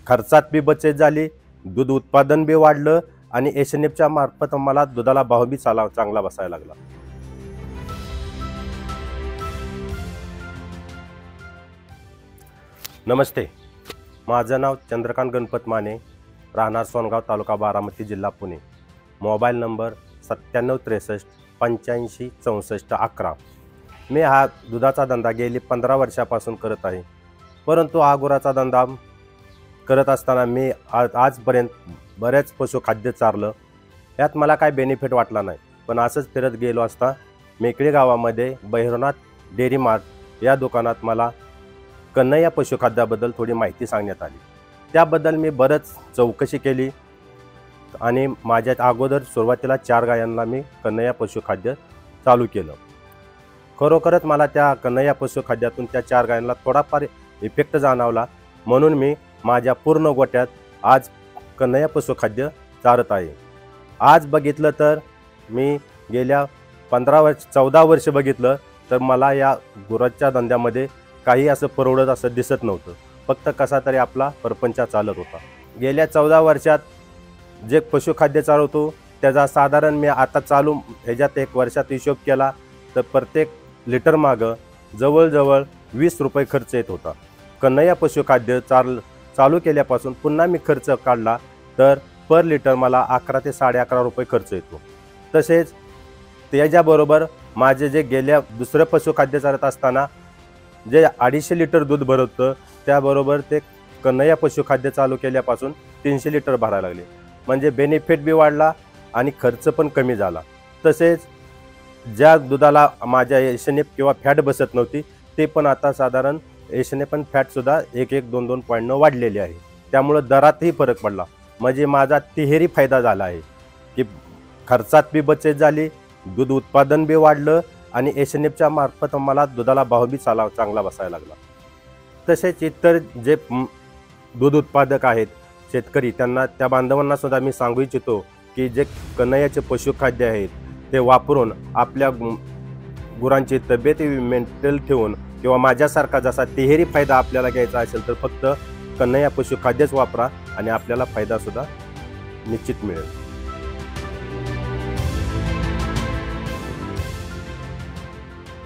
खर्चात बी बचत झाली, दूध उत्पादन बी वाढलं आणि एसएनएफच्या मार्फत मला दुधाला भाव बी चांगला बसायला लागला. नमस्ते, माझं नाव चंद्रकांत गणपत माने, राहणार सोनगाव, तालुका बारामती, जिल्हा पुणे. Mobile number 9763 85 64 11. मी हा दुधाचा धंदा गेली 15 वर्षापासून करत आहे. परंतु हा गुराचा धंदा करत असताना मी आजपर्यंत बरेच पशुखाद्य चारलं. यात मला काय बेनिफिट वाटला नाही. पण असंच फिरत गेलो असता मेकळी गावामध्ये भैरवनाथ डेअरी मार्ट या दुकानात मला कन्हैया पशुखाद्याबद्दल थोडी माहिती सांगण्यात आली. त्याबद्दल मी बरंच चौकशी केली आणि माझ्या अगोदर सुरुवातीला 4 गायांना मी कन्हैया पशुखाद्य चालू केलं. खरोखरच मला त्या कन्हैया पशुखाद्यातून त्या 4 गायांना थोडाफार इफेक्ट जाणवला. म्हणून मी माझ्या पूर्ण गोट्यात आज कन्हैया पशुखाद्य चारत आहे. आज बघितलं तर मी गेल्या 14 वर्ष बघितलं तर मला या गुराच्या धंद्यामध्ये काही असं परवडत असं दिसत नव्हतं. फक्त कसा तरी आपला परपंच चालत होता. गेल्या 14 वर्षात जे पशुखाद्य चालवतो त्याचा साधारण मी आता चालू ह्याच्यात 1 वर्षात हिशोब केला तर प्रत्येक लिटर मागं जवळजवळ 20 रुपये खर्च येत होता. कन्हैया पशुखाद्य चालू केल्यापासून पुन्हा मी खर्च काढला तर पर लिटर मला 11 ते 11.5 रुपये खर्च येतो. तसेच त्याच्याबरोबर माझे जे गेल्या दुसरं पशुखाद्य चालत असताना जे 250 लिटर दूध भरवतं त्याबरोबर ते कन्हैया पशुखाद्य चालू केल्यापासून 300 लिटर भरायला लागले. म्हणजे बेनिफिट बी वाढला आणि खर्च पण कमी झाला. तसेच ज्या दुधाला माझ्या एसएनएफ किंवा फॅट बसत नव्हती ते पण आता साधारण एसएनएफ पण फॅटसुद्धा 1-2 पॉईंटनं वाढलेले आहे. त्यामुळं दरातही फरक पडला. म्हणजे माझा तिहेरी फायदा झाला आहे की खर्चात बी बचत झाली, दूध उत्पादन बी वाढलं आणि एसएनएफच्या मार्फत मला दुधाला भाव बी चांगला बसायला लागला. तसेच इतर जे दूध उत्पादक आहेत शेतकरी त्यांना त्या बांधवांना सुद्धा मी सांगू इच्छितो की जे कन्हैयाचे पशुखाद्य आहेत ते वापरून आपल्या गुरांची तब्येत मेंटेन ठेवून किंवा माझ्यासारखा जसा तिहेरी फायदा आपल्याला घ्यायचा असेल तर फक्त कन्हैया पशुखाद्यच वापरा आणि आपल्याला फायदासुद्धा निश्चित मिळेल.